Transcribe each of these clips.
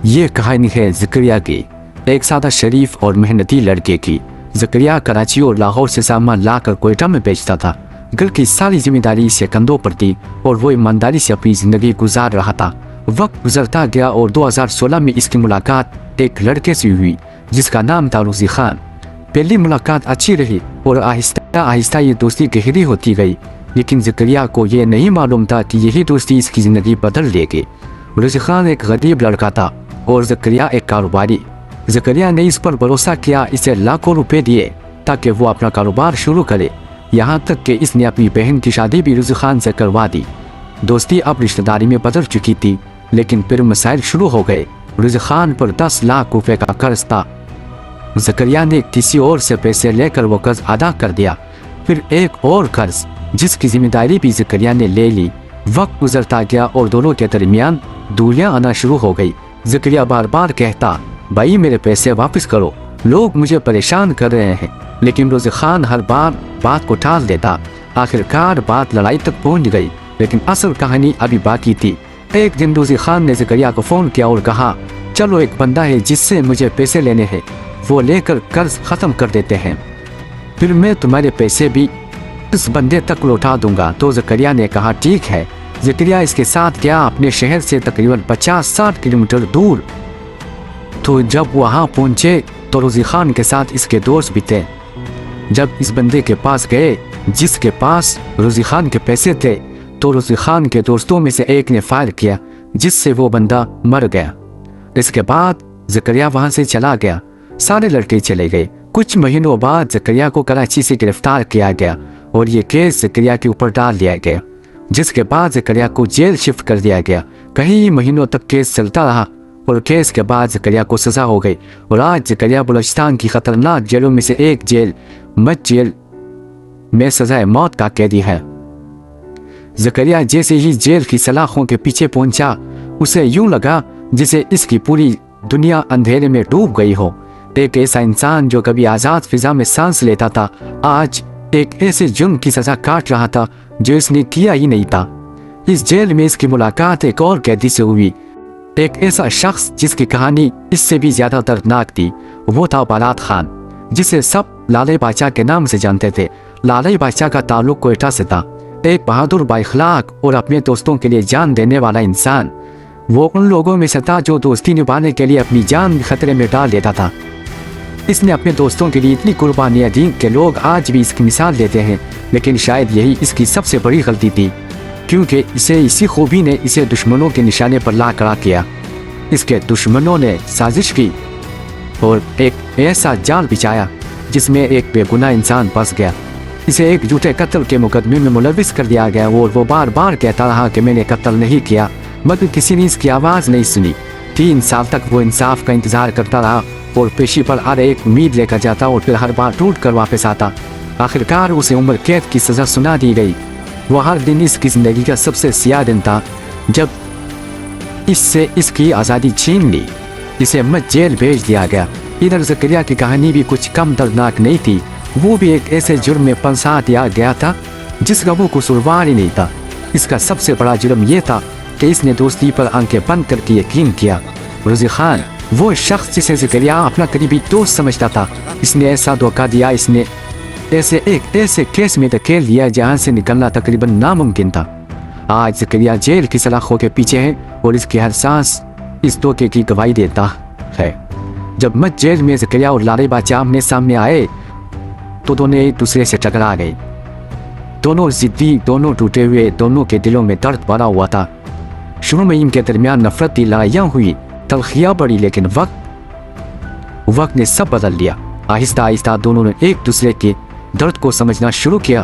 ये कहानी है ज़करिया की, एक सादा शरीफ और मेहनती लड़के की। ज़करिया कराची और लाहौर से सामान लाकर कोयटा में बेचता था। घर की सारी जिम्मेदारी इसके कंधों पर थी और वो ईमानदारी से अपनी ज़िंदगी गुजार रहा था। वक्त गुजरता गया और 2016 में इसकी मुलाकात एक लड़के से हुई जिसका नाम था रोज़ी खान। पहली मुलाकात अच्छी रही और आहिस्ता आहिस्ता ये दोस्ती गहरी होती गई, लेकिन ज़करिया को ये नहीं मालूम था कि यही दोस्ती इसकी ज़िंदगी बदल देगी। रोज़ी खान एक गरीब लड़का था और ज़करिया एक कारोबारी। ज़करिया ने इस पर भरोसा किया, इसे लाखों रुपए दिए ताकि वो अपना कारोबार शुरू करे। यहाँ तक कि इसने अपनी बहन की शादी भी रोज़ी खान से करवा दी। दोस्ती अब रिश्तेदारी में बदल चुकी थी, लेकिन फिर मसाइल शुरू हो गए। रोज़ी खान पर 10 लाख रुपए का कर्ज था। ज़करिया ने किसी और से पैसे लेकर वो कर्ज अदा कर दिया। फिर एक और कर्ज जिसकी जिम्मेदारी भी ज़करिया ने ले ली। वक्त गुजरता गया और दोनों के दरमियान दूरियां आना शुरू हो गई। ज़करिया बार बार कहता, भाई मेरे पैसे वापस करो, लोग मुझे परेशान कर रहे हैं। लेकिन रोज़ी खान हर बार बात को टाल देता। आखिरकार बात लड़ाई तक पहुंच गई, लेकिन असल कहानी अभी बाकी थी। एक दिन रोज़ी खान ने ज़करिया को फ़ोन किया और कहा, चलो एक बंदा है जिससे मुझे पैसे लेने हैं, वो लेकर कर्ज ख़त्म कर देते हैं, फिर मैं तुम्हारे पैसे भी इस बंदे तक लौटा दूंगा। तो ज़करिया ने कहा ठीक है। ज़करिया इसके साथ गया अपने शहर से तकरीबन 50-60 किलोमीटर दूर। तो जब वहाँ पहुँचे तो रोज़ी खान के साथ इसके दोस्त भी थे। जब इस बंदे के पास गए जिसके पास रोज़ी खान के पैसे थे, तो रोज़ी खान के दोस्तों में से एक ने फायर किया जिससे वो बंदा मर गया। इसके बाद ज़करिया वहाँ से चला गया। सारे लड़के चले गए। कुछ महीनों बाद ज़करिया को कराची से गिरफ्तार किया गया और ये केस ज़करिया के ऊपर डाल दिया गया, जिसके बाद ज़करिया को जेल शिफ्ट कर दिया गया। कई महीनों तक केस चलता रहा और केस के बाद ज़करिया को सज़ा हो गई और आज ज़करिया बलूचिस्तान की ख़तरनाक जेलों में से एक जेल मत जेल में सज़ाए मौत का कैदी है। ज़करिया जैसे ही जेल की सलाखों के पीछे पहुंचा, उसे यूं लगा जैसे इसकी पूरी दुनिया अंधेरे में डूब गई हो। एक ऐसा इंसान जो कभी आज़ाद फिजा में सांस लेता था, आज एक ऐसे जुर्म की सज़ा काट रहा था जो इसने किया ही नहीं था। इस जेल में इसकी मुलाकात एक और कैदी से हुई, एक ऐसा शख्स जिसकी कहानी इससे भी ज़्यादा दर्दनाक थी। वो था बारात खान, जिसे सब लाले बादशाह के नाम से जानते थे। लाले बादशाह का ताल्लुक कोयटा से था। एक बहादुर, बाइखलाक और अपने दोस्तों के लिए जान देने वाला इंसान। वो उन लोगों में से था जो दोस्ती निभाने के लिए अपनी जान खतरे में डाल देता था। इसने अपने दोस्तों के लिए इतनी कुर्बानियाँ दी कि लोग आज भी इसकी मिसाल देते हैं, लेकिन शायद यही इसकी सबसे बड़ी गलती थी, क्योंकि इसी खूबी ने इसे दुश्मनों के निशाने पर ला खड़ा किया। इसके दुश्मनों ने साजिश की और एक ऐसा जाल बिछाया जिसमें एक बेगुनाह इंसान फंस गया। इसे एक झूठे कत्ल के मुकदमे में मुलविस कर दिया गया और वो बार बार कहता रहा कि मैंने कत्ल नहीं किया, मगर किसी ने इसकी आवाज़ नहीं सुनी। 3 साल तक वो इंसाफ का इंतज़ार करता रहा और पेशी पर हर एक उम्मीद लेकर जाता और फिर हर बार टूट कर वापस आता। आखिरकार उसे उम्र कैद की सज़ा सुना दी गई। वह हर दिन इसकी ज़िंदगी का सबसे स्याह दिन था जब इससे इसकी आज़ादी छीन ली। इसे मत जेल भेज दिया गया। इधर ज़करिया की कहानी भी कुछ कम दर्दनाक नहीं थी। वो भी एक ऐसे जुर्म में फंसा दिया गया था जिसका वो कसूरवार ही नहीं था। इसका सबसे बड़ा जुर्म यह था कि इसने दोस्ती पर आंखें बंद करके यकीन किया। रोज़ी खान वो शख्स जिसे ज़करिया अपना करीबी दोस्त समझता था, इसने ऐसा धोखा दिया। इसने ऐसे केस में धकेल दिया जहाँ से निकलना तकरीबन नामुमकिन था। आज ज़करिया जेल की सलाखों के पीछे है और इसकी हर सांस इस धोखे की गवाही देता है। जब मत जेल में ज़करिया और लाले बादशाह आमने सामने आए तो दोनों एक दूसरे से टकरा गए। दोनों जिद्दी, दोनों टूटे हुए, दोनों के दिलों में दर्द भरा हुआ था। शुरू में इनके दरमियान नफरत की लड़ाइयाँ हुई, तलखियाँ बढ़ी, लेकिन वक्त ने सब बदल दिया। आहिस्ता आहिस्ता दोनों ने एक दूसरे के दर्द को समझना शुरू किया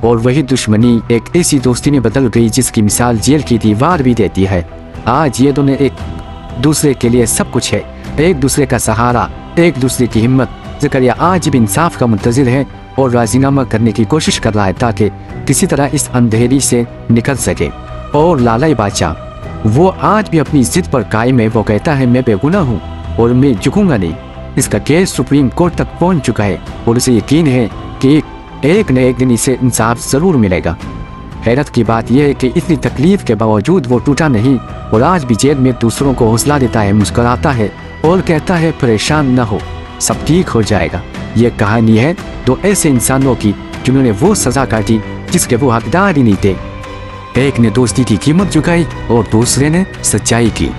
और वही दुश्मनी एक ऐसी दोस्ती में बदल गई जिसकी मिसाल जेल की दीवार भी देती है। आज ये दोनों एक दूसरे के लिए सब कुछ है, एक दूसरे का सहारा, एक दूसरे की हिम्मत। ज़करिया आज भी इंसाफ का मुंतज़िर है और राजीनामा करने की कोशिश कर रहा है ताकि किसी तरह इस अंधेरी से निकल सके। और लाला बादशाह वो आज भी अपनी जिद पर कायम है। वो कहता है मैं बेगुनाह हूँ और मैं झुकूंगा नहीं। इसका केस सुप्रीम कोर्ट तक पहुँच चुका है और उसे यकीन है कि एक न एक दिन इसे इंसाफ ज़रूर मिलेगा। हैरत की बात यह है कि इतनी तकलीफ के बावजूद वो टूटा नहीं और आज भी जेल में दूसरों को हौसला देता है, मुस्कुराता है और कहता है परेशान न हो, सब ठीक हो जाएगा। ये कहानी है दो ऐसे इंसानों की जिन्होंने वो सजा काटी जिसके वो हकदार ही नहीं थे। एक ने दोस्ती की कीमत चुकाई और दूसरे ने सच्चाई की।